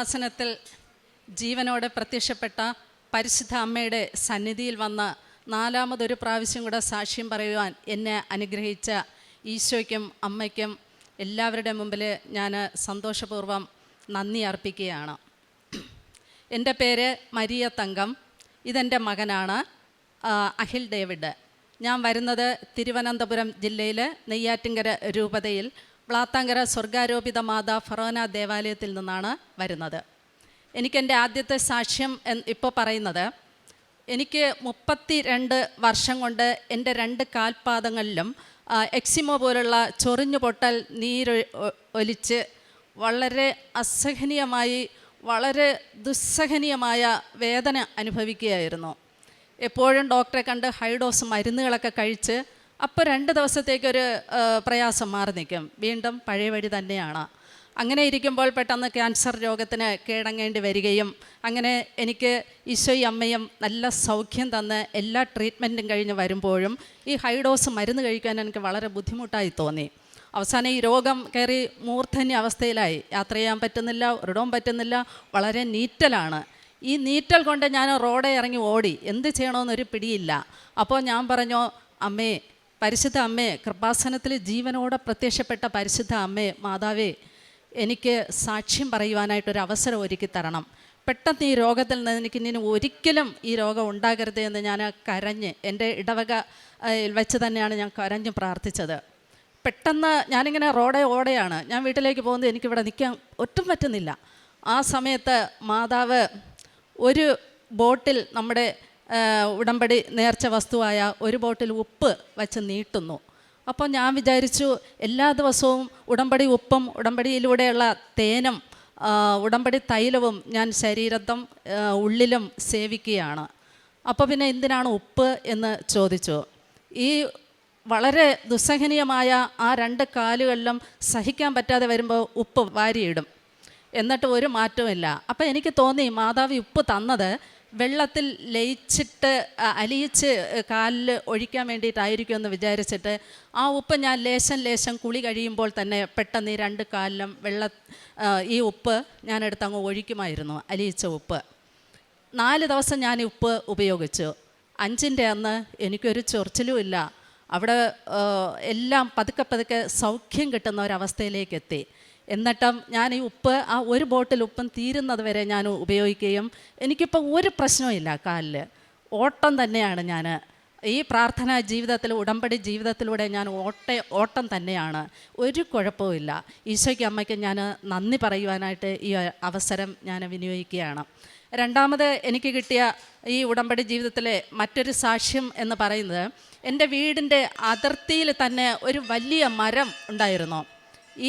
കൃപാസനത്തിൽ ജീവനോടെ പ്രത്യക്ഷപ്പെട്ട പരിശുദ്ധ അമ്മയുടെ സന്നിധിയിൽ വന്ന് നാലാമതൊരു പ്രാവശ്യം കൂടെ സാക്ഷ്യം പറയുവാൻ എന്നെ അനുഗ്രഹിച്ച ഈശോയ്ക്കും അമ്മയ്ക്കും എല്ലാവരുടെ മുമ്പിൽ ഞാൻ സന്തോഷപൂർവ്വം നന്ദി അർപ്പിക്കുകയാണ്. എൻ്റെ പേര് മരിയ തങ്കം. ഇതെൻ്റെ മകനാണ് അഖിൽ ഡേവിഡ്. ഞാൻ വരുന്നത് തിരുവനന്തപുരം ജില്ലയിൽ നെയ്യാറ്റിൻകര രൂപതയിൽ വ്ളാത്താങ്കര സ്വർഗാരോപിത മാതാ ഫറോന ദേവാലയത്തിൽ നിന്നാണ് വരുന്നത്. എനിക്കെൻ്റെ ആദ്യത്തെ സാക്ഷ്യം ഇപ്പോൾ പറയുന്നത്, എനിക്ക് 32 വർഷം കൊണ്ട് എൻ്റെ 2 കാൽപാദങ്ങളിലും എക്സിമോ പോലുള്ള ചൊറിഞ്ഞു പൊട്ടൽ ഒലിച്ച് വളരെ അസഹനീയമായി, വളരെ ദുസ്സഹനീയമായ വേദന അനുഭവിക്കുകയായിരുന്നു. എപ്പോഴും ഡോക്ടറെ കണ്ട് ഹൈഡോസ് മരുന്നുകളൊക്കെ കഴിച്ച് അപ്പോൾ 2 ദിവസത്തേക്കൊരു പ്രയാസം മാറി നിൽക്കും, വീണ്ടും പഴയ വഴി തന്നെയാണ്. അങ്ങനെ ഇരിക്കുമ്പോൾ പെട്ടെന്ന് ക്യാൻസർ രോഗത്തിന് കീഴടങ്ങേണ്ടി വരികയും അങ്ങനെ എനിക്ക് ഈശോയും അമ്മയും നല്ല സൗഖ്യം തന്ന് എല്ലാ ട്രീറ്റ്മെൻറ്റും കഴിഞ്ഞ് വരുമ്പോഴും ഈ ഹൈഡോസ് മരുന്ന് കഴിക്കാൻ എനിക്ക് വളരെ ബുദ്ധിമുട്ടായി തോന്നി. അവസാനം ഈ രോഗം കയറി മൂർധന്യ അവസ്ഥയിലായി. യാത്ര ചെയ്യാൻ പറ്റുന്നില്ല, ഒരിടവും പറ്റുന്നില്ല, വളരെ നീറ്റലാണ്. ഈ നീറ്റൽ കൊണ്ട് ഞാൻ റോഡെ ഇറങ്ങി ഓടി, എന്ത് ചെയ്യണമെന്നൊരു പിടിയില്ല. അപ്പോൾ ഞാൻ പറഞ്ഞു, അമ്മേ, പരിശുദ്ധ അമ്മേ, കൃപാസനത്തിൽ ജീവനോടെ പ്രത്യക്ഷപ്പെട്ട പരിശുദ്ധ അമ്മേ, മാതാവേ, എനിക്ക് സാക്ഷ്യം പറയുവാനായിട്ടൊരു അവസരം ഒരുക്കി തരണം. പെട്ടെന്ന് ഈ രോഗത്തിൽ നിന്ന് എനിക്ക് ഇനി ഒരിക്കലും ഈ രോഗം ഉണ്ടാകരുത് എന്ന് ഞാൻ കരഞ്ഞ്, എൻ്റെ ഇടവക വെച്ച് തന്നെയാണ് ഞാൻ കരഞ്ഞ് പ്രാർത്ഥിച്ചത്. പെട്ടെന്ന് ഞാനിങ്ങനെ റോഡെ ഓടെയാണ്, ഞാൻ വീട്ടിലേക്ക് പോകുന്നത് എനിക്കിവിടെ നിൽക്കാൻ ഒട്ടും പറ്റുന്നില്ല. ആ സമയത്ത് മാതാവ് ഒരു ബോട്ടിൽ നമ്മുടെ ഉടമ്പടി നേർച്ച വസ്തുവായ ഒരു ബോട്ടിൽ ഉപ്പ് വച്ച് നീട്ടുന്നു. അപ്പോൾ ഞാൻ വിചാരിച്ചു, എല്ലാ ദിവസവും ഉടമ്പടി ഉപ്പും ഉടമ്പടിയിലൂടെയുള്ള തേനും ഉടമ്പടി തൈലവും ഞാൻ ശരീരത്തും ഉള്ളിലും സേവിക്കുകയാണ്. അപ്പോൾ പിന്നെ എന്തിനാണ് ഉപ്പ് എന്ന് ചോദിച്ചു. ഈ വളരെ ദുസ്സഹനീയമായ ആ 2 കാലുകളിലും സഹിക്കാൻ പറ്റാതെ വരുമ്പോൾ ഉപ്പ് വാരിയിടും, എന്നിട്ട് ഒരു മാറ്റവുമില്ല. അപ്പോൾ എനിക്ക് തോന്നി, മാതാവ് ഉപ്പ് തന്നത് വെള്ളത്തിൽ ലയിച്ചിട്ട് അലിയിച്ച് കാലിൽ ഒഴിക്കാൻ വേണ്ടിയിട്ടായിരിക്കും എന്ന് വിചാരിച്ചിട്ട് ആ ഉപ്പ് ഞാൻ ലേശം കുളി കഴിയുമ്പോൾ തന്നെ പെട്ടെന്ന് ഈ 2 കാലിലും ഈ ഉപ്പ് ഞാനെടുത്ത് അങ്ങ് ഒഴിക്കുമായിരുന്നു, അലിയിച്ച ഉപ്പ്. 4 ദിവസം ഞാൻ ഈ ഉപ്പ് ഉപയോഗിച്ചു. 5ൻ്റെ അന്ന് എനിക്കൊരു ചൊറിച്ചിലും ഇല്ല. അവിടെ എല്ലാം പതുക്കെ സൗഖ്യം കിട്ടുന്ന ഒരവസ്ഥയിലേക്ക് എത്തി. എന്നിട്ടും ഞാൻ ഈ ഉപ്പ്, ആ ഒരു ബോട്ടിൽ ഉപ്പും തീരുന്നത് വരെ ഞാൻ ഉപയോഗിക്കുകയും എനിക്കിപ്പോൾ ഒരു പ്രശ്നവുമില്ല. കാലിൽ ഓട്ടം തന്നെയാണ്. ഞാൻ ഈ പ്രാർത്ഥനാ ജീവിതത്തിൽ, ഉടമ്പടി ജീവിതത്തിലൂടെ ഞാൻ ഓട്ടം തന്നെയാണ്, ഒരു കുഴപ്പവുമില്ല. ഈശോയ്ക്ക് അമ്മയ്ക്ക് ഞാൻ നന്ദി പറയുവാനായിട്ട് ഈ അവസരം ഞാൻ വിനിയോഗിക്കുകയാണ്. രണ്ടാമത് എനിക്ക് കിട്ടിയ ഈ ഉടമ്പടി ജീവിതത്തിലെ മറ്റൊരു സാക്ഷ്യം എന്ന് പറയുന്നത്, എൻ്റെ വീടിൻ്റെ അതിർത്തിയിൽ തന്നെ ഒരു വലിയ മരം ഉണ്ടായിരുന്നു.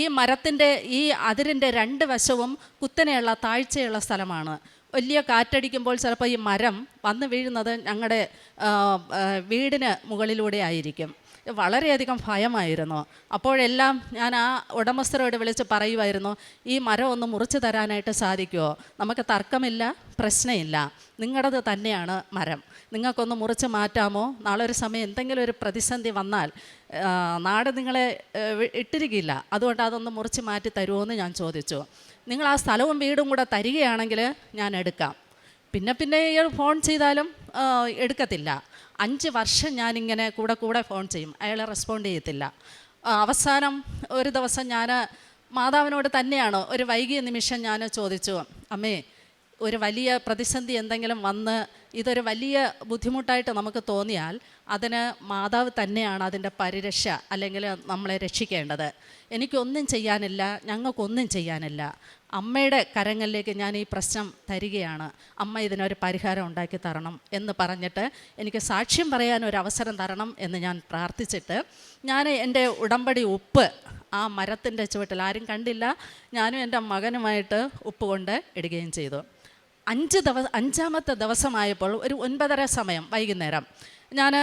ഈ മരത്തിൻ്റെ ഈ അതിരിൻ്റെ 2 വശവും കുത്തനെയുള്ള താഴ്ചയുള്ള സ്ഥലമാണ്. വലിയ കാറ്റടിക്കുമ്പോൾ ചിലപ്പോൾ ഈ മരം വന്ന് വീഴുന്നത് ഞങ്ങളുടെ വീടിന് മുകളിലൂടെ ആയിരിക്കും. വളരെയധികം ഭയമായിരുന്നു. അപ്പോഴെല്ലാം ഞാൻ ആ ഉടമസ്ഥരോട് വിളിച്ച് പറയുമായിരുന്നു, ഈ മരം ഒന്ന് മുറിച്ച് തരാനായിട്ട് സാധിക്കുമോ? നമുക്ക് തർക്കമില്ല, പ്രശ്നമില്ല, നിങ്ങളുടേത് തന്നെയാണ് മരം, നിങ്ങൾക്കൊന്ന് മുറിച്ച് മാറ്റാമോ? നാളെ ഒരു സമയം എന്തെങ്കിലും ഒരു പ്രതിസന്ധി വന്നാൽ നാട് നിങ്ങളെ ഇട്ടിരിക്കില്ല, അതുകൊണ്ട് അതൊന്ന് മുറിച്ച് മാറ്റി തരുമോ എന്ന് ഞാൻ ചോദിച്ചു. നിങ്ങൾ ആ സ്ഥലവും വീടും കൂടെ തരികയാണെങ്കിൽ ഞാൻ എടുക്കാം. പിന്നെ ഫോൺ ചെയ്താലും എടുക്കത്തില്ല. 5 വർഷം ഞാനിങ്ങനെ കൂടെ ഫോൺ ചെയ്യും, അയാൾ റെസ്പോണ്ട് ചെയ്യത്തില്ല. അവസാനം ഒരു ദിവസം ഞാൻ മാതാവിനോട് തന്നെയാണ് ഒരു വൈകിയ നിമിഷം ഞാൻ ചോദിച്ചു, അമ്മേ, ഒരു വലിയ പ്രതിസന്ധി എന്തെങ്കിലും വന്ന് ഇതൊരു വലിയ ബുദ്ധിമുട്ടായിട്ട് നമുക്ക് തോന്നിയാൽ അതിന് മാതാവ് തന്നെയാണ് അതിൻ്റെ പരിരക്ഷ, അല്ലെങ്കിൽ നമ്മളെ രക്ഷിക്കേണ്ടത്. എനിക്കൊന്നും ചെയ്യാനില്ല, ഞങ്ങൾക്കൊന്നും ചെയ്യാനില്ല. അമ്മയുടെ കരങ്ങളിലേക്ക് ഞാൻ ഈ പ്രശ്നം തരികയാണ്, അമ്മ ഇതിനൊരു പരിഹാരം ഉണ്ടാക്കി തരണം എന്ന് പറഞ്ഞിട്ട് എനിക്ക് സാക്ഷ്യം പറയാൻ ഒരു അവസരം തരണം എന്ന് ഞാൻ പ്രാർത്ഥിച്ചിട്ട് ഞാൻ എൻ്റെ ഉടമ്പടി ഉപ്പ് ആ മരത്തിൻ്റെ ചുവട്ടിൽ, ആരും കണ്ടില്ല, ഞാനും എൻ്റെ മകനുമായിട്ട് ഉപ്പ് കൊണ്ട് ഇടുകയും ചെയ്തു. 5ാമത്തെ ദിവസമായപ്പോൾ ഒരു 9:30 സമയം വൈകുന്നേരം ഞാൻ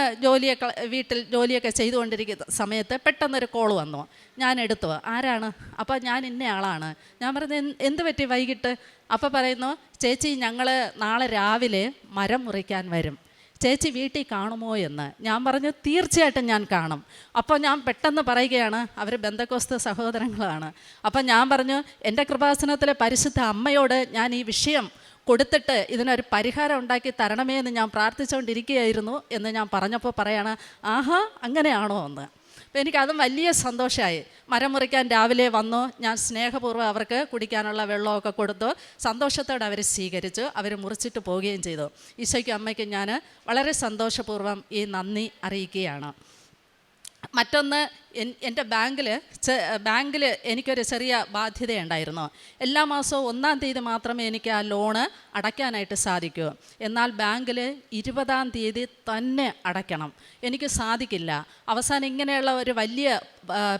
വീട്ടിൽ ജോലിയൊക്കെ ചെയ്തുകൊണ്ടിരിക്കുന്ന സമയത്ത് പെട്ടെന്നൊരു കോൾ വന്നു. ഞാൻ എടുത്തു. ആരാണ്? അപ്പോൾ ഞാൻ ഇന്ന ആളാണ്. ഞാൻ പറഞ്ഞു, എന്ത് പറ്റി വൈകിട്ട്? അപ്പോൾ പറയുന്നു, ചേച്ചി, ഞങ്ങൾ നാളെ രാവിലെ മരം മുറിക്കാൻ വരും. ചേച്ചി വീട്ടിൽ കാണുമോ എന്ന്. ഞാൻ പറഞ്ഞു തീർച്ചയായിട്ടും ഞാൻ കാണും. അപ്പോൾ ഞാൻ പെട്ടെന്ന് പറയുകയാണ്, അവർ ബന്ധക്കോസ്ത സഹോദരങ്ങളാണ്. അപ്പം ഞാൻ പറഞ്ഞു, എൻ്റെ കൃപാസനത്തിലെ പരിശുദ്ധ അമ്മയോട് ഞാൻ ഈ വിഷയം കൊടുത്തിട്ട് ഇതിനൊരു പരിഹാരം ഉണ്ടാക്കി തരണമേ എന്ന് ഞാൻ പ്രാർത്ഥിച്ചുകൊണ്ടിരിക്കുകയായിരുന്നു എന്ന് ഞാൻ പറഞ്ഞപ്പോൾ പറയാണ്, ആഹാ അങ്ങനെയാണോ എന്ന്. അപ്പോൾ എനിക്കതും വലിയ സന്തോഷമായി. മരം മുറിക്കാൻ രാവിലെ വന്നു, ഞാൻ സ്നേഹപൂർവ്വം അവർക്ക് കുടിക്കാനുള്ള വെള്ളമൊക്കെ കൊടുത്തു. സന്തോഷത്തോടെ അവർ സ്വീകരിച്ചു. അവർ മുറിച്ചിട്ട് പോവുകയും ചെയ്തു. ഈശോയ്ക്കും അമ്മയ്ക്കും ഞാൻ വളരെ സന്തോഷപൂർവ്വം ഈ നന്ദി അറിയിക്കുകയാണ്. മറ്റൊന്ന്, എൻ്റെ ബാങ്കിൽ എനിക്കൊരു ചെറിയ ബാധ്യതയുണ്ടായിരുന്നു. എല്ലാ മാസവും 1-ാം തീയതി മാത്രമേ എനിക്ക് ആ ലോണ് അടയ്ക്കാനായിട്ട് സാധിക്കൂ. എന്നാൽ ബാങ്കിൽ 20-ാം തീയതി തന്നെ അടയ്ക്കണം. എനിക്ക് സാധിക്കില്ല. അവസാനം ഇങ്ങനെയുള്ള ഒരു വലിയ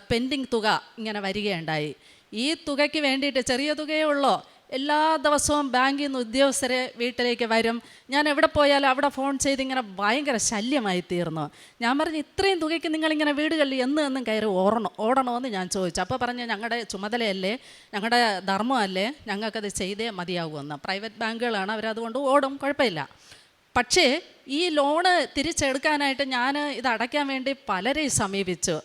പെൻഡിങ് തുക ഇങ്ങനെ വരികയുണ്ടായി. ഈ തുകയ്ക്ക് വേണ്ടിയിട്ട്, ചെറിയ തുകയേ ഉള്ളൂ, എല്ലാ ദിവസവും ബാങ്കിൽ നിന്ന് ഉദ്യോഗസ്ഥരെ വീട്ടിലേക്ക് വരും. ഞാൻ എവിടെ പോയാലും അവിടെ ഫോൺ ചെയ്ത് ഇങ്ങനെ ഭയങ്കര ശല്യമായി തീർന്നു. ഞാൻ പറഞ്ഞു, ഇത്രയും തുകയ്ക്ക് നിങ്ങളിങ്ങനെ വീടുകളിൽ എന്നും കയറി ഓടണമെന്ന് ഞാൻ ചോദിച്ചു. അപ്പോൾ പറഞ്ഞു, ഞങ്ങളുടെ ചുമതലയല്ലേ, ഞങ്ങളുടെ ധർമ്മമല്ലേ, ഞങ്ങൾക്കത് ചെയ്തേ മതിയാകുമെന്ന്. പ്രൈവറ്റ് ബാങ്കുകളാണ്, അവരതുകൊണ്ട് ഓടും, കുഴപ്പമില്ല. പക്ഷേ ഈ ലോണ് തിരിച്ചെടുക്കാനായിട്ട് ഞാൻ ഇത് അടയ്ക്കാൻ വേണ്ടി പലരെയും സമീപിച്ചു.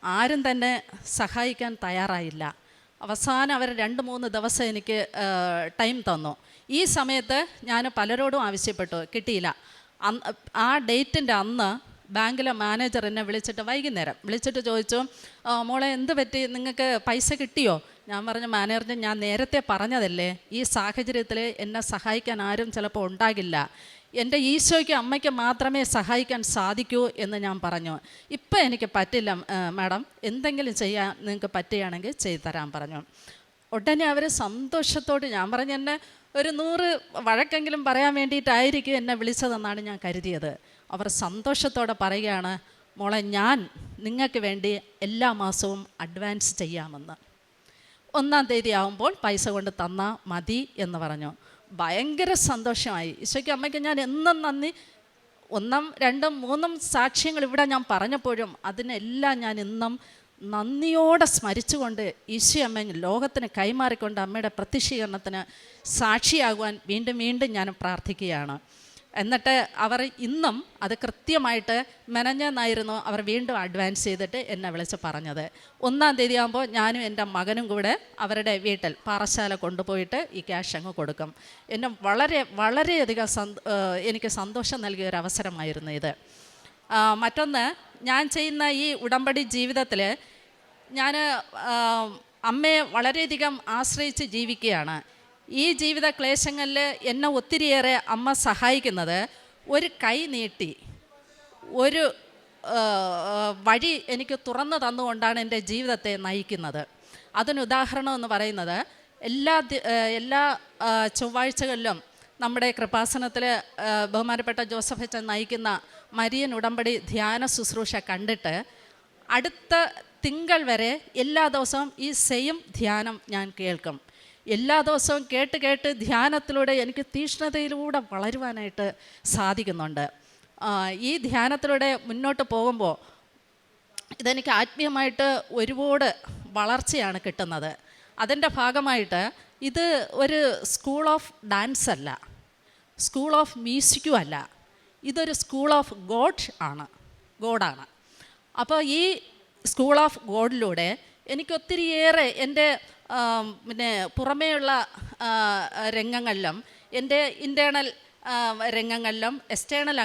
ആരും തന്നെ സഹായിക്കാൻ തയ്യാറായില്ല. അവസാനം അവർ 2-3 ദിവസം എനിക്ക് ടൈം തന്നു. ഈ സമയത്ത് ഞാൻ പലരോടും ആവശ്യപ്പെട്ടു, കിട്ടിയില്ല. ആ ഡേറ്റിൻ്റെ അന്ന് ബാങ്കിലെ മാനേജർ എന്നെ വിളിച്ചിട്ട് വൈകുന്നേരം വിളിച്ചിട്ട് ചോദിച്ചു, മോളെ എന്ത് പറ്റി, നിങ്ങൾക്ക് പൈസ കിട്ടിയോ? ഞാൻ പറഞ്ഞു, മാനേജറിന് ഞാൻ നേരത്തെ പറഞ്ഞതല്ലേ, ഈ സാഹചര്യത്തിൽ എന്നെ സഹായിക്കാൻ ആരും ചിലപ്പോൾ ഉണ്ടാകില്ല. എൻ്റെ ഈശോയ്ക്കും അമ്മയ്ക്കും മാത്രമേ സഹായിക്കാൻ സാധിക്കൂ എന്ന് ഞാൻ പറഞ്ഞു. ഇപ്പം എനിക്ക് പറ്റില്ല മാഡം, എന്തെങ്കിലും ചെയ്യാൻ നിങ്ങൾക്ക് പറ്റുകയാണെങ്കിൽ ചെയ്തു തരാൻ പറഞ്ഞു. ഉടനെ അവർ സന്തോഷത്തോട്, ഞാൻ പറഞ്ഞു, എന്നെ ഒരു 100 വഴക്കെങ്കിലും പറയാൻ വേണ്ടിയിട്ടായിരിക്കും എന്നെ വിളിച്ചതെന്നാണ് ഞാൻ കരുതിയത്. അവർ സന്തോഷത്തോടെ പറയുകയാണ്, മോളെ ഞാൻ നിങ്ങൾക്ക് വേണ്ടി എല്ലാ മാസവും അഡ്വാൻസ് ചെയ്യാമെന്ന്. 1-ാം തീയതി ആകുമ്പോൾ പൈസ കൊണ്ട് തന്നാൽ മതി എന്ന് പറഞ്ഞു. ഭയങ്കര സന്തോഷമായി. ഈശോയ്ക്കും അമ്മയ്ക്കും ഞാൻ എന്നും നന്ദി. 1, 2, 3 സാക്ഷ്യങ്ങൾ ഇവിടെ ഞാൻ പറഞ്ഞപ്പോഴും അതിനെല്ലാം ഞാൻ ഇന്നും നന്ദിയോടെ സ്മരിച്ചുകൊണ്ട് ഈശോ അമ്മ ലോകത്തിന് കൈമാറിക്കൊണ്ട് അമ്മയുടെ പ്രത്യക്ഷീകരണത്തിന് സാക്ഷിയാകുവാൻ വീണ്ടും വീണ്ടും ഞാൻ പ്രാർത്ഥിക്കുകയാണ്. എന്നിട്ട് അവർ ഇന്നും അത് കൃത്യമായിട്ട് മെനഞ്ഞെന്നായിരുന്നു അവർ വീണ്ടും അഡ്വാൻസ് ചെയ്തിട്ട് എന്നെ വിളിച്ച് പറഞ്ഞത്. 1-ാം തീയതി ആകുമ്പോൾ ഞാനും എൻ്റെ മകനും കൂടെ അവരുടെ വീട്ടിൽ പാറശാല കൊണ്ടുപോയിട്ട് ഈ ക്യാഷ് അങ്ങ് കൊടുക്കും. എന്നെ വളരെയധികം എനിക്ക് സന്തോഷം നൽകിയ ഒരു അവസരമായിരുന്നു ഇത്. മറ്റൊന്ന്, ഞാൻ ചെയ്യുന്ന ഈ ഉടമ്പടി ജീവിതത്തിൽ ഞാൻ അമ്മയെ വളരെയധികം ആശ്രയിച്ച് ജീവിക്കുകയാണ്. ഈ ജീവിത ക്ലേശങ്ങളിൽ എന്നെ ഒത്തിരിയേറെ അമ്മ സഹായിക്കുന്നത്, ഒരു കൈ നീട്ടി ഒരു വഴി എനിക്ക് തുറന്നു തന്നുകൊണ്ടാണ് എൻ്റെ ജീവിതത്തെ നയിക്കുന്നത്. അതിനുദാഹരണം എന്ന് പറയുന്നത്, എല്ലാ ചൊവ്വാഴ്ചകളിലും നമ്മുടെ കൃപാസനത്തിൽ ബഹുമാനപ്പെട്ട ജോസഫ് അച്ഛൻ നയിക്കുന്ന മരിയൻ ഉടമ്പടി ധ്യാന ശുശ്രൂഷ കണ്ടിട്ട് അടുത്ത തിങ്കൾ വരെ എല്ലാ ദിവസവും ഈ സെയിം ധ്യാനം ഞാൻ കേൾക്കും. എല്ലാ ദിവസവും കേട്ട് ധ്യാനത്തിലൂടെ എനിക്ക് തീഷ്ണതയിലൂടെ വളരുവാനായിട്ട് സാധിക്കുന്നുണ്ട്. ഈ ധ്യാനത്തിലൂടെ മുന്നോട്ട് പോകുമ്പോൾ ഇതെനിക്ക് ആത്മീയമായിട്ട് ഒരുപാട് വളർച്ചയാണ് കിട്ടുന്നത്. അതിൻ്റെ ഭാഗമായിട്ട് ഇത് ഒരു സ്കൂൾ ഓഫ് ഡാൻസ് അല്ല, സ്കൂൾ ഓഫ് മ്യൂസിക്കും അല്ല, ഇതൊരു സ്കൂൾ ഓഫ് ഗോഡാണ്. അപ്പോൾ ഈ സ്കൂൾ ഓഫ് ഗോഡിലൂടെ എനിക്ക് ഒത്തിരിയേറെ എൻ്റെ പുറമേയുള്ള രംഗങ്ങളിലും എൻ്റെ ഇൻറ്റേർണൽ രംഗങ്ങളിലും എക്സ്റ്റേണൽ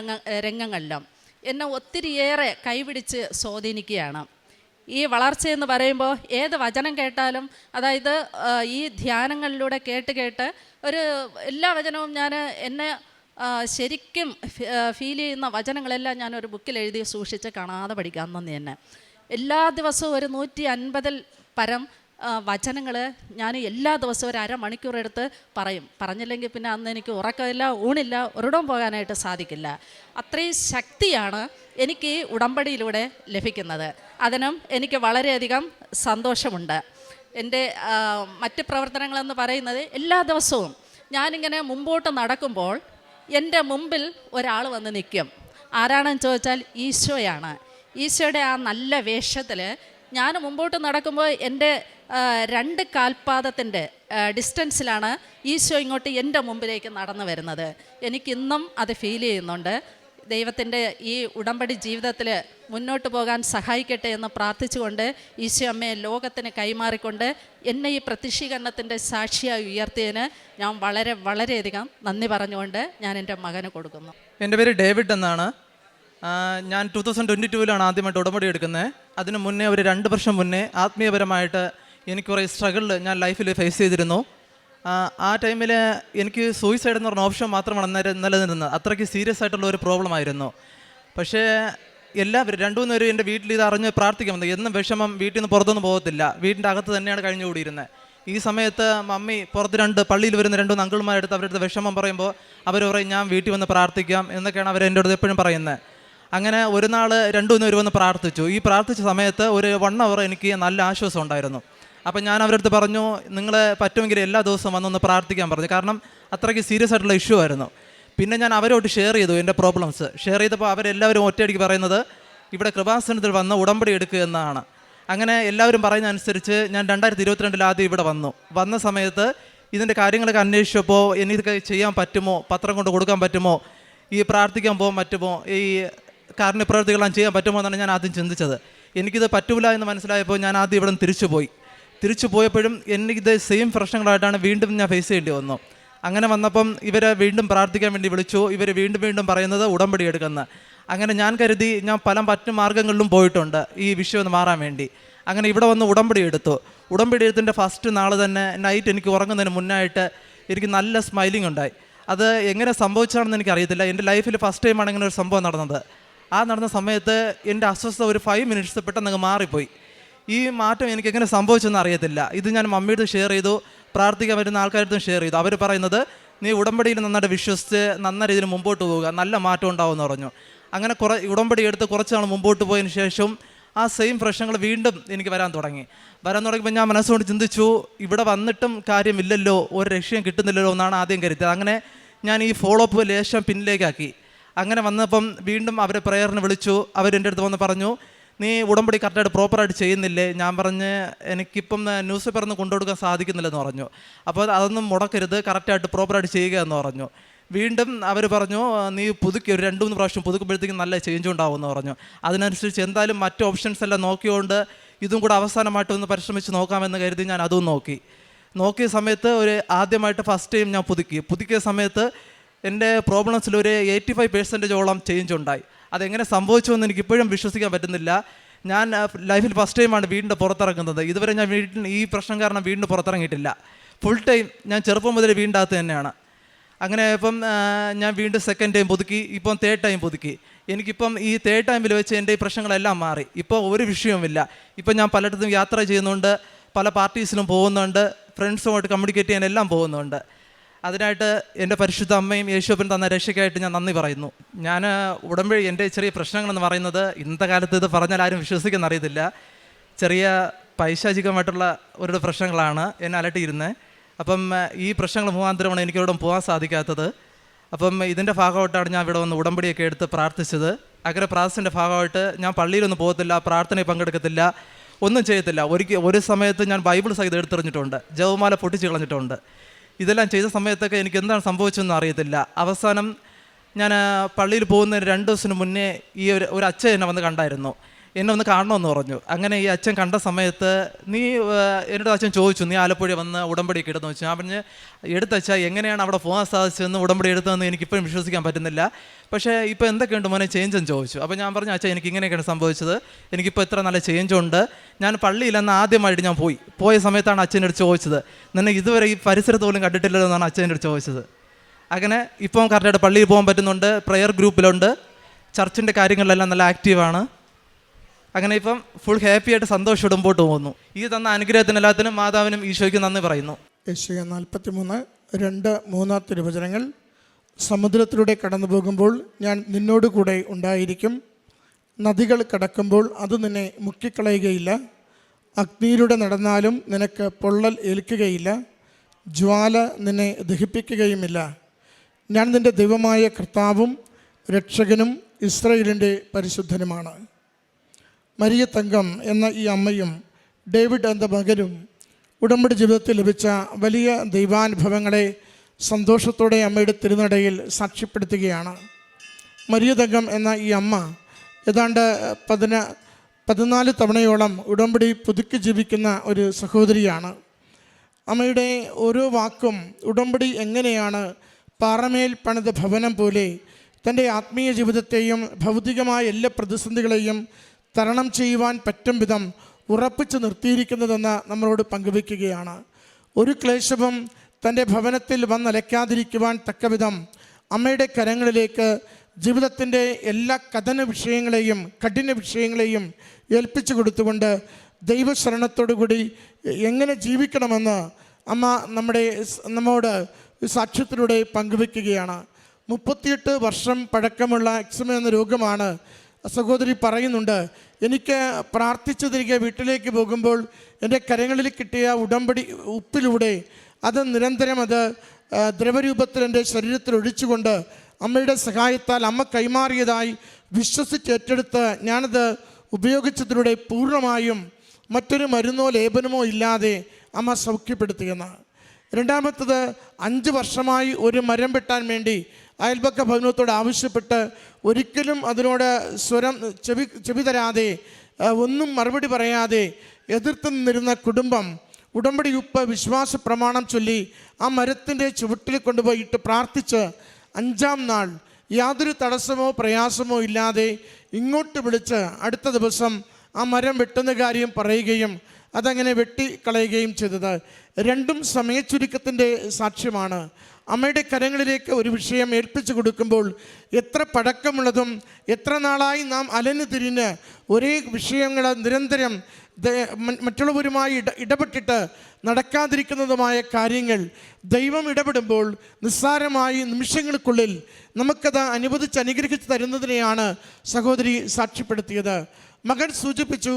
രംഗങ്ങളിലും എന്നെ ഒത്തിരിയേറെ കൈപിടിച്ച് സ്വാധീനിക്കുകയാണ്. ഈ വളർച്ചയെന്ന് പറയുമ്പോൾ ഏത് വചനം കേട്ടാലും, അതായത് ഈ ധ്യാനങ്ങളിലൂടെ കേട്ട് എല്ലാ വചനവും ഞാൻ എന്നെ ശരിക്കും ഫീൽ ചെയ്യുന്ന വചനങ്ങളെല്ലാം ഞാനൊരു ബുക്കിൽ എഴുതി സൂക്ഷിച്ച് കാണാതെ പഠിക്കാം. അന്നു തന്നെ എല്ലാ ദിവസവും ഒരു 150-ൽ പരം വചനങ്ങൾ ഞാൻ എല്ലാ ദിവസവും ഒരു അരമണിക്കൂർ എടുത്ത് പറഞ്ഞില്ലെങ്കിൽ പിന്നെ അന്ന് എനിക്ക് ഉറക്കമില്ല, ഊണില്ല, ഒരിടവും പോകാനായിട്ട് സാധിക്കില്ല. അത്രയും ശക്തിയാണ് എനിക്ക് ഈ ഉടമ്പടിയിലൂടെ ലഭിക്കുന്നത്. അതിനും എനിക്ക് വളരെയധികം സന്തോഷമുണ്ട്. എൻ്റെ മറ്റ് പ്രവർത്തനങ്ങളെന്ന് പറയുന്നത്, എല്ലാ ദിവസവും ഞാനിങ്ങനെ മുമ്പോട്ട് നടക്കുമ്പോൾ എൻ്റെ മുമ്പിൽ ഒരാൾ വന്ന് നിൽക്കും. ആരാണെന്ന് ചോദിച്ചാൽ ഈശോയാണ്. ഈശോയുടെ ആ നല്ല വേഷത്തിൽ ഞാൻ മുമ്പോട്ട് നടക്കുമ്പോൾ എൻ്റെ 2 കാൽപാദത്തിൻ്റെ ഡിസ്റ്റൻസിലാണ് ഈശോ ഇങ്ങോട്ട് എൻ്റെ മുമ്പിലേക്ക് നടന്നു വരുന്നത്. എനിക്കിന്നും അത് ഫീൽ ചെയ്യുന്നുണ്ട്. ദൈവത്തിൻ്റെ ഈ ഉടമ്പടി ജീവിതത്തിൽ മുന്നോട്ട് പോകാൻ സഹായിക്കട്ടെ എന്ന് പ്രാർത്ഥിച്ചുകൊണ്ട് ഈശോ അമ്മയെ ലോകത്തിന് കൈമാറിക്കൊണ്ട് എന്നെ ഈ പ്രത്യക്ഷീകരണത്തിൻ്റെ സാക്ഷിയായി ഉയർത്തിയതിന് ഞാൻ വളരെയധികം നന്ദി പറഞ്ഞുകൊണ്ട് ഞാൻ എൻ്റെ മകന് കൊടുക്കുന്നു. എൻ്റെ പേര് ഡേവിഡ് എന്നാണ്. ഞാൻ 2022 ആദ്യമായിട്ട് ഉടമ്പടി എടുക്കുന്നത്. അതിന് മുന്നേ ഒരു 2 വർഷം മുന്നേ ആത്മീയപരമായിട്ട് എനിക്ക് കുറേ സ്ട്രഗിൾ ഞാൻ ലൈഫിൽ ഫേസ് ചെയ്തിരുന്നു. ആ ടൈമിൽ എനിക്ക് സൂയിസൈഡ് എന്ന് പറഞ്ഞ ഓപ്ഷൻ മാത്രമാണ് നിലനിന്നത്. അത്രയ്ക്ക് സീരിയസ് ആയിട്ടുള്ള ഒരു പ്രോബ്ലം ആയിരുന്നു. പക്ഷേ എല്ലാവരും 2-3 പേരും എൻ്റെ വീട്ടിൽ ഇത് അറിഞ്ഞ് പ്രാർത്ഥിക്കാൻ വന്നു. എന്നും വിഷമം വീട്ടിൽ നിന്ന് പുറത്തൊന്നും പോകത്തില്ല, വീടിൻ്റെ അകത്ത് തന്നെയാണ് കഴിഞ്ഞുകൂടിയിരുന്നത്. ഈ സമയത്ത് മമ്മി പുറത്ത് പള്ളിയിൽ വരുന്ന 2-3 അങ്കിൾമാരെടുത്ത് അവരുടെ വിഷമം പറയുമ്പോൾ അവർ പറയും ഞാൻ വീട്ടിൽ വന്ന് പ്രാർത്ഥിക്കാം എന്നൊക്കെയാണ് അവർ എൻ്റെ അടുത്ത് എപ്പോഴും പറയുന്നത്. അങ്ങനെ ഒരു നാൾ 2-3 പേര് വന്ന് പ്രാർത്ഥിച്ചു. ഈ പ്രാർത്ഥിച്ച സമയത്ത് ഒരു 1 hour എനിക്ക് നല്ല ആശ്വാസം ഉണ്ടായിരുന്നു. അപ്പം ഞാൻ അവരുടെ അടുത്ത് പറഞ്ഞു, നിങ്ങൾ പറ്റുമെങ്കിൽ എല്ലാ ദിവസവും വന്നൊന്ന് പ്രാർത്ഥിക്കാൻ പറഞ്ഞു. കാരണം അത്രയ്ക്ക് സീരിയസ് ആയിട്ടുള്ള ഇഷ്യൂ ആയിരുന്നു. പിന്നെ ഞാൻ അവരോട് ഷെയർ ചെയ്തു എൻ്റെ പ്രോബ്ലംസ്. ഷെയർ ചെയ്തപ്പോൾ അവരെല്ലാവരും ഒറ്റയടിക്ക് പറയുന്നത് ഇവിടെ കൃപാസനത്തിൽ വന്ന് ഉടമ്പടി എടുക്കുക എന്നാണ്. അങ്ങനെ എല്ലാവരും പറയുന്ന അനുസരിച്ച് ഞാൻ 2022 ആദ്യം ഇവിടെ വന്ന സമയത്ത് ഇതിൻ്റെ കാര്യങ്ങളൊക്കെ അന്വേഷിച്ചപ്പോൾ എനിക്കിതൊക്കെ ചെയ്യാൻ പറ്റുമോ, പത്രം കൊണ്ട് കൊടുക്കാൻ പറ്റുമോ, ഈ പ്രാർത്ഥിക്കാൻ പോകാൻ പറ്റുമോ, ഈ കാരുണ്യ പ്രവൃത്തികളെല്ലാം ചെയ്യാൻ പറ്റുമോ എന്നാണ് ഞാൻ ആദ്യം ചിന്തിച്ചത്. എനിക്കിത് പറ്റൂല എന്ന് മനസ്സിലായപ്പോൾ ഞാൻ ആദ്യം ഇവിടെ നിന്ന് തിരിച്ചു പോയപ്പോഴും എനിക്കിത് സെയിം പ്രശ്നങ്ങളായിട്ടാണ് വീണ്ടും ഞാൻ ഫേസ് ചെയ്യേണ്ടി വന്നു. അങ്ങനെ വന്നപ്പം ഇവരെ വീണ്ടും പ്രാർത്ഥിക്കാൻ വേണ്ടി വിളിച്ചു. ഇവർ വീണ്ടും പറയുന്നത് ഉടമ്പടി എടുക്കുന്നത്. അങ്ങനെ ഞാൻ കരുതി ഞാൻ മറ്റു മാർഗ്ഗങ്ങളിലും പോയിട്ടുണ്ട് ഈ വിഷയം ഒന്ന് മാറാൻ വേണ്ടി. അങ്ങനെ ഇവിടെ വന്ന് ഉടമ്പടി എടുത്തതിൻ്റെ ഫസ്റ്റ് നാൾ തന്നെ നൈറ്റ് എനിക്ക് ഉറങ്ങുന്നതിന് മുന്നായിട്ട് എനിക്ക് നല്ല സ്മൈലിംഗ് ഉണ്ടായി. അത് എങ്ങനെ സംഭവിച്ചാണെന്ന് എനിക്കറിയത്തില്ല. എൻ്റെ ലൈഫിൽ ഫസ്റ്റ് ടൈമാണ് ഇങ്ങനെ ഒരു സംഭവം നടന്നത്. നടന്ന സമയത്ത് എൻ്റെ അസ്വസ്ഥത ഒരു 5 minutes പെട്ടെന്ന് മാറിപ്പോയി. ഈ മാറ്റം എനിക്ക് എങ്ങനെ സംഭവിച്ചെന്ന് അറിയത്തില്ല. ഇത് ഞാൻ മമ്മിയുടെ ഷെയർ ചെയ്തു, പ്രാർത്ഥിക്കാൻ വരുന്ന ആൾക്കാരുടെ ഷെയർ ചെയ്തു. അവർ പറയുന്നത് നീ ഉടമ്പടിയിൽ നന്നായിട്ട് വിശ്വസിച്ച് നല്ല രീതിയിൽ മുമ്പോട്ട് പോവുക, നല്ല മാറ്റം ഉണ്ടാവുമെന്ന് പറഞ്ഞു. അങ്ങനെ ഉടമ്പടി എടുത്ത് കുറച്ച് നാൾ മുമ്പോട്ട് പോയതിന് ശേഷം ആ സെയിം പ്രശ്നങ്ങൾ വീണ്ടും എനിക്ക് വരാൻ തുടങ്ങിയപ്പോൾ ഞാൻ മനസ്സുകൊണ്ട് ചിന്തിച്ചു, ഇവിടെ വന്നിട്ടും കാര്യമില്ലല്ലോ, ഒരു രക്ഷയും കിട്ടുന്നില്ലല്ലോ എന്നാണ് ആദ്യം കരുതിയത്. അങ്ങനെ ഞാൻ ഈ ഫോളോ അപ്പ് ലേശം പിന്നിലേക്കാക്കി. അങ്ങനെ വന്നപ്പം വീണ്ടും അവരെ പ്രേയറിന് വിളിച്ചു. അവരെൻ്റെ അടുത്ത് വന്ന് പറഞ്ഞു, നീ ഉടമ്പടി കറക്റ്റായിട്ട് പ്രോപ്പറായിട്ട് ചെയ്യുന്നില്ലേ? ഞാൻ പറഞ്ഞ് എനിക്കിപ്പം ന്യൂസ് പേപ്പറൊന്നും കൊണ്ടുകൊടുക്കാൻ സാധിക്കുന്നില്ലെന്ന് പറഞ്ഞു. അപ്പോൾ അതൊന്നും മുടക്കരുത്, കറക്റ്റായിട്ട് പ്രോപ്പറായിട്ട് ചെയ്യുക എന്ന് പറഞ്ഞു. വീണ്ടും അവർ പറഞ്ഞു, നീ പുതുക്കി ഒരു 2-3 പ്രാവശ്യം പുതുക്കുമ്പോഴത്തേക്കും നല്ല ചേഞ്ച് ഉണ്ടാവുമെന്ന് പറഞ്ഞു. അതിനനുസരിച്ച് എന്തായാലും മറ്റ് ഓപ്ഷൻസ് എല്ലാം നോക്കിയോണ്ട് ഇതും കൂടെ അവസാനമായിട്ട് ഒന്ന് പരിശ്രമിച്ച് നോക്കാമെന്ന് കരുതി ഞാൻ അതും നോക്കിയ സമയത്ത് ആദ്യമായിട്ട് ഫസ്റ്റ് ടൈം ഞാൻ പുതുക്കിയ സമയത്ത് എൻ്റെ പ്രോബ്ലംസിൽ ഒരു 85% ചേഞ്ച് ഉണ്ടായി. അതെങ്ങനെ സംഭവിച്ചുവെന്ന് എനിക്കിപ്പോഴും വിശ്വസിക്കാൻ പറ്റുന്നില്ല. ഞാൻ ലൈഫിൽ ഫസ്റ്റ് ടൈമാണ് വീടിൻ്റെ പുറത്തിറങ്ങുന്നത്. ഇതുവരെ ഞാൻ ഈ പ്രശ്നം കാരണം വീടിൻ്റെ പുറത്തിറങ്ങിയിട്ടില്ല. ഫുൾ ടൈം ഞാൻ ചെറുപ്പം മുതൽ വീടിൻ്റെ അകത്ത് തന്നെയാണ്. അങ്ങനെ ഇപ്പം ഞാൻ വീണ്ടും 2nd ടൈം പുതുക്കി, ഇപ്പം 3rd ടൈം പുതുക്കി. എനിക്കിപ്പം ഈ 3rd ടൈമിൽ വെച്ച് എൻ്റെ ഈ പ്രശ്നങ്ങളെല്ലാം മാറി. ഇപ്പോൾ ഒരു വിഷയവുമില്ല. ഇപ്പം ഞാൻ പലയിടത്തും യാത്ര ചെയ്യുന്നുണ്ട്, പല പാർട്ടീസിലും പോകുന്നുണ്ട്, ഫ്രണ്ട്സുമായിട്ട് കമ്മ്യൂണിക്കേറ്റ് ചെയ്യാനെല്ലാം പോകുന്നുണ്ട്. അതിനായിട്ട് എൻ്റെ പരിശുദ്ധ അമ്മയും യേശുവിനും തന്ന രക്ഷയ്ക്കായിട്ട് ഞാൻ നന്ദി പറയുന്നു. ഞാൻ ഉടമ്പടി എൻ്റെ ചെറിയ പ്രശ്നങ്ങളെന്ന് പറയുന്നത് ഇന്നത്തെ കാലത്ത് ഇത് പറഞ്ഞാൽ ആരും വിശ്വസിക്കുന്ന അറിയത്തില്ല. ചെറിയ പൈശാചികമായിട്ടുള്ള ഒരു പ്രശ്നങ്ങളാണ് എന്നെ അലട്ടിയിരുന്നത്. അപ്പം ഈ പ്രശ്നങ്ങൾ മുഖാന്തരമാണ് എനിക്കിവിടെ പോകാൻ സാധിക്കാത്തത്. അപ്പം ഇതിൻ്റെ ഭാഗമായിട്ടാണ് ഞാൻ ഇവിടെ വന്ന് ഉടമ്പടിയൊക്കെ എടുത്ത് പ്രാർത്ഥിച്ചത്. അങ്ങനെ പ്രാർത്ഥനയുടെ ഭാഗമായിട്ട് ഞാൻ പള്ളിയിലൊന്നും പോകത്തില്ല, പ്രാർത്ഥനയിൽ പങ്കെടുക്കത്തില്ല, ഒന്നും ചെയ്യത്തില്ല. ഒരു സമയത്ത് ഞാൻ ബൈബിൾ സഹിതം എടുത്തെറിഞ്ഞിട്ടുണ്ട്, ജപമാല പൊട്ടിച്ച് കളഞ്ഞിട്ടുണ്ട്. ഇതെല്ലാം ചെയ്ത സമയത്തൊക്കെ എനിക്ക് എന്താണ് സംഭവിച്ചതെന്ന് അറിയത്തില്ല. അവസാനം ഞാൻ പള്ളിയിൽ പോകുന്നതിന് 2 ദിവസത്തിന് മുന്നേ ഈ ഒരു അച്ഛൻ എന്നെ വന്ന് കണ്ടായിരുന്നു. എന്നെ ഒന്ന് കാണണമെന്ന് പറഞ്ഞു. അങ്ങനെ ഈ അച്ഛൻ കണ്ട സമയത്ത് എന്നോട് അച്ഛൻ ചോദിച്ചു, നീ ആലപ്പുഴ വന്ന് ഉടമ്പടിയൊക്കെ എടുത്തെന്ന് വെച്ചു. ഞാൻ പറഞ്ഞ് എടുത്തച്ഛാ, എങ്ങനെയാണ് അവിടെ പോകാൻ സാധിച്ചതെന്ന് ഉടമ്പടി എടുത്തതെന്ന് എനിക്കിപ്പോഴും വിശ്വസിക്കാൻ പറ്റുന്നില്ല. പക്ഷേ ഇപ്പോൾ എന്തൊക്കെയുണ്ട് മോനെ ചേഞ്ച് എന്ന് ചോദിച്ചു. അപ്പോൾ ഞാൻ പറഞ്ഞു, അച്ഛാ എനിക്ക് ഇങ്ങനെയൊക്കെയാണ് സംഭവിച്ചത്, എനിക്കിപ്പോൾ ഇത്ര നല്ല ചേഞ്ചുണ്ട്. ഞാൻ പള്ളിയിലെന്ന് ആദ്യമായിട്ട് ഞാൻ പോയ സമയത്താണ് അച്ഛൻ്റെ അടുത്ത് ചോദിച്ചത്, നിന്നെ ഇതുവരെ ഈ പരിസരത്ത് പോലും കണ്ടിട്ടില്ലല്ലോ എന്നാണ് അച്ഛൻ്റെ അടുത്ത് ചോദിച്ചത്. അങ്ങനെ ഇപ്പം കറക്റ്റായിട്ട് പള്ളിയിൽ പോകാൻ പറ്റുന്നുണ്ട്, പ്രെയർ ഗ്രൂപ്പിലുണ്ട്, ചർച്ചിൻ്റെ കാര്യങ്ങളിലെല്ലാം നല്ല ആക്റ്റീവാണ്. അങ്ങനെ ഇപ്പം ഫുൾ ഹാപ്പി ആയിട്ട് സന്തോഷത്തോടെ മുമ്പോട്ട് പോകുന്നു. ഈ തന്ന അനുഗ്രഹത്തിന് എല്ലാത്തിനും മാതാവിനും ഈശോയ്ക്കും നന്ദി പറയുന്നു. യെശയ്യാ 43:2-3 തിരുവചനങ്ങൾ. സമുദ്രത്തിലൂടെ കടന്നു പോകുമ്പോൾ ഞാൻ നിന്നോട് കൂടെ ഉണ്ടായിരിക്കും, നദികൾ കടക്കുമ്പോൾ അത് നിന്നെ മുക്കിക്കളയുകയില്ല, അഗ്നിയിലൂടെ നടന്നാലും നിനക്ക് പൊള്ളൽ ഏൽക്കുകയില്ല, ജ്വാല നിന്നെ ദഹിപ്പിക്കുകയുമില്ല. ഞാൻ നിൻ്റെ ദൈവമായ കർത്താവും രക്ഷകനും ഇസ്രായേലിൻ്റെ പരിശുദ്ധനുമാണ്. മരിയ തങ്കം എന്ന ഈ അമ്മയും ഡേവിഡ് എന്ന മകനും ഉടമ്പടി ജീവിതത്തിൽ ലഭിച്ച വലിയ ദൈവാനുഭവങ്ങളെ സന്തോഷത്തോടെ അമ്മയുടെ തിരുനടയിൽ സാക്ഷ്യപ്പെടുത്തുകയാണ്. മരിയതകം എന്ന ഈ അമ്മ ഏതാണ്ട് 14 തവണയോളം ഉടമ്പടി പുതുക്കി ജീവിക്കുന്ന ഒരു സഹോദരിയാണ്. അമ്മയുടെ ഓരോ വാക്കും ഉടമ്പടി എങ്ങനെയാണ് പാറമേൽ പണിത ഭവനം പോലെ തൻ്റെ ആത്മീയ ജീവിതത്തെയും ഭൗതികമായ എല്ലാ പ്രതിസന്ധികളെയും തരണം ചെയ്യുവാൻ പറ്റും വിധം ഉറപ്പിച്ചു നിർത്തിയിരിക്കുന്നതെന്ന് നമ്മളോട് പങ്കുവയ്ക്കുകയാണ്. ഒരു ക്ലേശവും തൻ്റെ ഭവനത്തിൽ വന്നലയ്ക്കാതിരിക്കുവാൻ തക്കവിധം അമ്മയുടെ കരങ്ങളിലേക്ക് ജീവിതത്തിൻ്റെ എല്ലാ കഠിന വിഷയങ്ങളെയും ഏൽപ്പിച്ചു കൊടുത്തുകൊണ്ട് ദൈവശരണത്തോടുകൂടി എങ്ങനെ ജീവിക്കണമെന്ന് അമ്മ നമ്മോട് സാക്ഷ്യത്തിലൂടെ പങ്കുവയ്ക്കുകയാണ്. 38 വർഷം പഴക്കമുള്ള എക്സമ എന്ന രോഗമാണ്. സഹോദരി പറയുന്നുണ്ട്, എനിക്ക് പ്രാർത്ഥിച്ചു തിരികെ വീട്ടിലേക്ക് പോകുമ്പോൾ എൻ്റെ കരങ്ങളിൽ കിട്ടിയ ഉടമ്പടി ഉപ്പിലൂടെ അത് നിരന്തരം ദ്രവരൂപത്തിൽ എൻ്റെ ശരീരത്തിൽ ഒഴിച്ചുകൊണ്ട് അമ്മയുടെ സഹായത്താൽ അമ്മ കൈമാറിയതായി വിശ്വസിച്ചേറ്റെടുത്ത് ഞാനത് ഉപയോഗിച്ചതിലൂടെ പൂർണ്ണമായും മറ്റൊരു മരുന്നോ ലേപനമോ ഇല്ലാതെ അമ്മ സൗഖ്യപ്പെടുത്തിയെന്ന്. രണ്ടാമത്തത് 5 വർഷമായി ഒരു മരം വെട്ടാൻ വേണ്ടി അയൽപക്ക ഭവനത്തോട് ആവശ്യപ്പെട്ട് ഒരിക്കലും അതിനോട് ചെവി തരാതെ ഒന്നും മറുപടി പറയാതെ എതിർത്ത് നിന്നിരുന്ന കുടുംബം ഉടമ്പടി ഉപ്പ് വിശ്വാസ പ്രമാണം ചൊല്ലി ആ മരത്തിൻ്റെ ചുവട്ടിൽ കൊണ്ടുപോയിട്ട് പ്രാർത്ഥിച്ച് 5-ാം നാൾ യാതൊരു തടസ്സമോ പ്രയാസമോ ഇല്ലാതെ ഇങ്ങോട്ട് വിളിച്ച് അടുത്ത ദിവസം ആ മരം വെട്ടുന്ന കാര്യം പറയുകയും അതങ്ങനെ വെട്ടിക്കളയുകയും ചെയ്തത്. രണ്ടും സമയച്ചുരുക്കത്തിൻ്റെ സാക്ഷ്യമാണ്. അമ്മയുടെ കരങ്ങളിലേക്ക് ഒരു വിഷയം ഏൽപ്പിച്ചു കൊടുക്കുമ്പോൾ എത്ര പഴക്കമുള്ളതും എത്ര നാളായി നാം അലഞ്ഞു തിരിഞ്ഞ് ഒരേ വിഷയങ്ങൾ നിരന്തരം മറ്റുള്ളവരുമായി ഇടപെട്ടിട്ട് നടക്കാതിരിക്കുന്നതുമായ കാര്യങ്ങൾ ദൈവം ഇടപെടുമ്പോൾ നിസ്സാരമായി നിമിഷങ്ങൾക്കുള്ളിൽ നമുക്കത് അനുഗ്രഹിച്ച് തരുന്നതിനെയാണ് സഹോദരി സാക്ഷ്യപ്പെടുത്തിയത്. മകൻ സൂചിപ്പിച്ചു,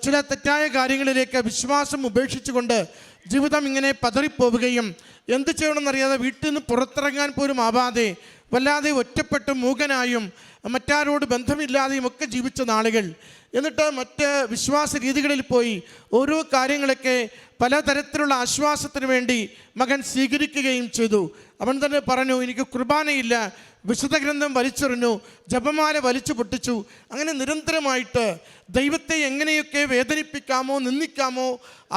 ചില തെറ്റായ കാര്യങ്ങളിലേക്ക് വിശ്വാസം ഉപേക്ഷിച്ചുകൊണ്ട് ജീവിതം ഇങ്ങനെ പതറിപ്പോവുകയും എന്ത് ചെയ്യണമെന്നറിയാതെ വീട്ടിൽ നിന്ന് പുറത്തിറങ്ങാൻ പോലും ആവാതെ വല്ലാതെ ഒറ്റപ്പെട്ടും മൂകനായും മറ്റാരോട് ബന്ധമില്ലാതെയും ഒക്കെ ജീവിച്ച നാളുകൾ. എന്നിട്ട് മറ്റ് വിശ്വാസ രീതികളിൽ പോയി ഓരോ കാര്യങ്ങളൊക്കെ പലതരത്തിലുള്ള ആശ്വാസത്തിന് വേണ്ടി മകൻ സ്വീകരിക്കുകയും ചെയ്തു. അവൻ തന്നെ പറഞ്ഞു, എനിക്ക് കുർബാനയില്ല, വിശുദ്ധ ഗ്രന്ഥം വലിച്ചെറിഞ്ഞു, ജപമാല വലിച്ചു പൊട്ടിച്ചു. അങ്ങനെ നിരന്തരമായിട്ട് ദൈവത്തെ എങ്ങനെയൊക്കെ വേദനിപ്പിക്കാമോ, നിന്ദിക്കാമോ,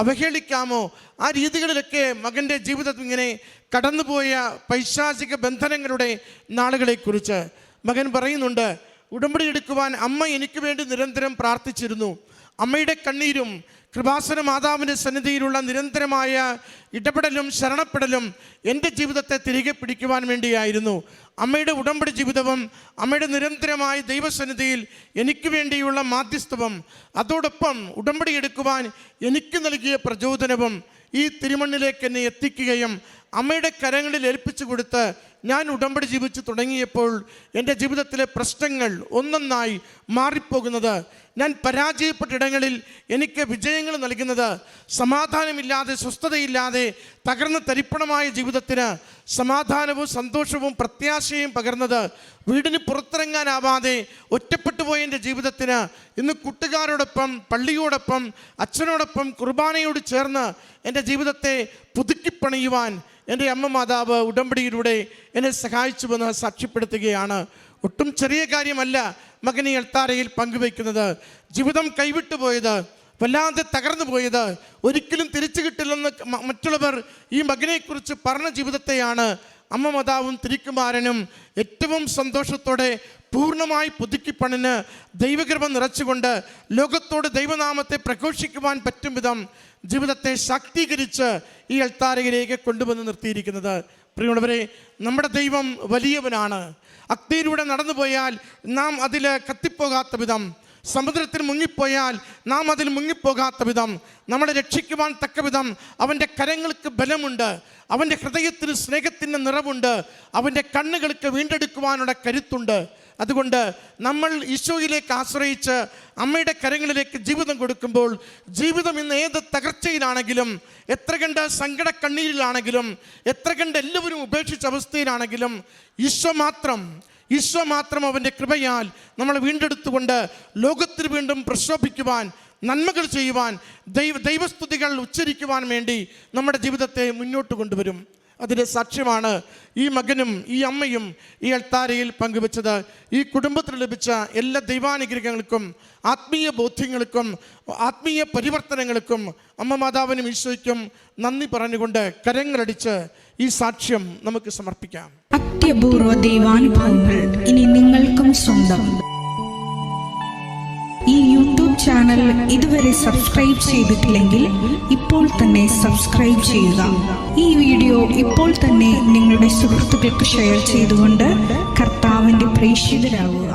അവഹേളിക്കാമോ ആ രീതികളിലൊക്കെ മകൻ്റെ ജീവിതത്തിൽ ഇങ്ങനെ കടന്നുപോയ പൈശാചിക ബന്ധനങ്ങളുടെ നാളുകളെക്കുറിച്ച് മകൻ പറയുന്നുണ്ട്. ഉടമ്പടി എടുക്കുവാൻ അമ്മ എനിക്ക് വേണ്ടി നിരന്തരം പ്രാർത്ഥിച്ചിരുന്നു. അമ്മയുടെ കണ്ണീരും കൃപാസന മാതാവിൻ്റെ സന്നിധിയിലുള്ള നിരന്തരമായ ഇടപെടലും ശരണപ്പെടലും എൻ്റെ ജീവിതത്തെ തിരികെ പിടിക്കുവാൻ വേണ്ടിയായിരുന്നു. അമ്മയുടെ ഉടമ്പടി ജീവിതവും അമ്മയുടെ നിരന്തരമായ ദൈവസന്നിധിയിൽ എനിക്ക് വേണ്ടിയുള്ള മാധ്യസ്ഥവും അതോടൊപ്പം ഉടമ്പടി എടുക്കുവാൻ എനിക്ക് നൽകിയ പ്രചോദനവും ഈ തിരുമണ്ണിലേക്ക് എന്നെ എത്തിക്കുകയും അമ്മയുടെ കരങ്ങളിൽ ഏൽപ്പിച്ചു കൊടുത്ത് ഞാൻ ഉടമ്പടി ജീവിച്ച് തുടങ്ങിയപ്പോൾ എൻ്റെ ജീവിതത്തിലെ പ്രശ്നങ്ങൾ ഒന്നൊന്നായി മാറിപ്പോകുന്നത്, ഞാൻ പരാജയപ്പെട്ടിടങ്ങളിൽ എനിക്ക് വിജയങ്ങൾ നൽകുന്നത്, സമാധാനമില്ലാതെ സ്വസ്ഥതയില്ലാതെ തകർന്ന തരിപ്പണമായ ജീവിതത്തിന് സമാധാനവും സന്തോഷവും പ്രത്യാശയും പകർന്നത്, വീടിന് പുറത്തിറങ്ങാനാവാതെ ഒറ്റപ്പെട്ടു പോയ എൻ്റെ ജീവിതത്തിന് ഇന്ന് കൂട്ടുകാരോടൊപ്പം, പള്ളിയോടൊപ്പം, അച്ഛനോടൊപ്പം കുർബാനയോട് ചേർന്ന് എൻ്റെ ജീവിതത്തെ പുതുക്കിപ്പണിയുവാൻ എൻ്റെ അമ്മ മാതാവ് ഉടമ്പടിയിലൂടെ എന്നെ സഹായിച്ചുവെന്ന് സാക്ഷ്യപ്പെടുത്തുകയാണ്. ഒട്ടും ചെറിയ കാര്യമല്ല മകനെ അൾത്താരയിൽ പങ്കുവയ്ക്കുന്നത്. ജീവിതം കൈവിട്ടു പോയത്, വല്ലാതെ തകർന്നു പോയത്, ഒരിക്കലും തിരിച്ചു കിട്ടില്ലെന്ന് മറ്റുള്ളവർ ഈ മകനെക്കുറിച്ച് പറഞ്ഞ ജീവിതത്തെയാണ് അമ്മ മാതാവും തിരുക്കുമാരനും ഏറ്റവും സന്തോഷത്തോടെ പൂർണ്ണമായി പുതുക്കിപ്പണിന് ദൈവകൃപ നിറച്ചുകൊണ്ട് ലോകത്തോട് ദൈവനാമത്തെ പ്രഘോഷിക്കുവാൻ പറ്റും വിധം ജീവിതത്തെ ശാക്തീകരിച്ച് ഈ അൾത്താരയിലേക്ക് കൊണ്ടുവന്ന് നിർത്തിയിരിക്കുന്നത്. പ്രിയമുള്ളവരെ, നമ്മുടെ ദൈവം വലിയവനാണ്. അഗ്നിയിലൂടെ നടന്നുപോയാൽ നാം അതിൽ കത്തിപ്പോകാത്ത വിധം, സമുദ്രത്തിൽ മുങ്ങിപ്പോയാൽ നാം അതിൽ മുങ്ങിപ്പോകാത്ത വിധം, നമ്മളെ രക്ഷിക്കുവാൻ തക്ക വിധം അവൻ്റെ കരങ്ങൾക്ക് ബലമുണ്ട്, അവൻ്റെ ഹൃദയത്തിന് സ്നേഹത്തിൻ്റെ നിറവുണ്ട്, അവൻ്റെ കണ്ണുകൾക്ക് വീണ്ടെടുക്കുവാനുള്ള കരുത്തുണ്ട്. അതുകൊണ്ട് നമ്മൾ ഈശോയിലേക്ക് ആശ്രയിച്ച് അമ്മയുടെ കരങ്ങളിലേക്ക് ജീവിതം കൊടുക്കുമ്പോൾ ജീവിതം ഇന്ന് ഏത് തകർച്ചയിലാണെങ്കിലും, എത്ര കണ്ട് സങ്കട കണ്ണീരിലാണെങ്കിലും, എത്ര കണ്ട് എല്ലാവരും ഉപേക്ഷിച്ച അവസ്ഥയിലാണെങ്കിലും ഈശോ മാത്രം അവൻ്റെ കൃപയാൽ നമ്മളെ വീണ്ടെടുത്തുകൊണ്ട് ലോകത്തിൽ വീണ്ടും പ്രശോഭിക്കുവാൻ, നന്മകൾ ചെയ്യുവാൻ, ദൈവസ്തുതികൾ ഉച്ചരിക്കുവാൻ വേണ്ടി നമ്മുടെ ജീവിതത്തെ മുന്നോട്ട് കൊണ്ടുവരും. അതിൻ്റെ സാക്ഷ്യമാണ് ഈ മകനും ഈ അമ്മയും ഈ അൾത്താരയിൽ പങ്കുവെച്ചത്. ഈ കുടുംബത്തിന് ലഭിച്ച എല്ലാ ദൈവാനുഗ്രഹങ്ങൾക്കും ആത്മീയ ബോധ്യങ്ങൾക്കും ആത്മീയ പരിവർത്തനങ്ങൾക്കും അമ്മ മാതാവിനും ഈശോയ്ക്കും നന്ദി പറഞ്ഞുകൊണ്ട് കരങ്ങളടിച്ച് ഈ സാക്ഷ്യം നമുക്ക് സമർപ്പിക്കാം. അത്യപൂർവ ദൈവാനുഭവങ്ങൾ ഇനി നിങ്ങൾക്കും സ്വന്തം. ഈ യൂട്യൂബ് ചാനൽ ഇതുവരെ സബ്സ്ക്രൈബ് ചെയ്തിട്ടില്ലെങ്കിൽ ഇപ്പോൾ തന്നെ സബ്സ്ക്രൈബ് ചെയ്യുക. ഈ വീഡിയോ ഇപ്പോൾ തന്നെ നിങ്ങളുടെ സുഹൃത്തുക്കൾക്ക് ഷെയർ ചെയ്തുകൊണ്ട് കർത്താവിൻ്റെ പ്രേക്ഷിതരാകുക.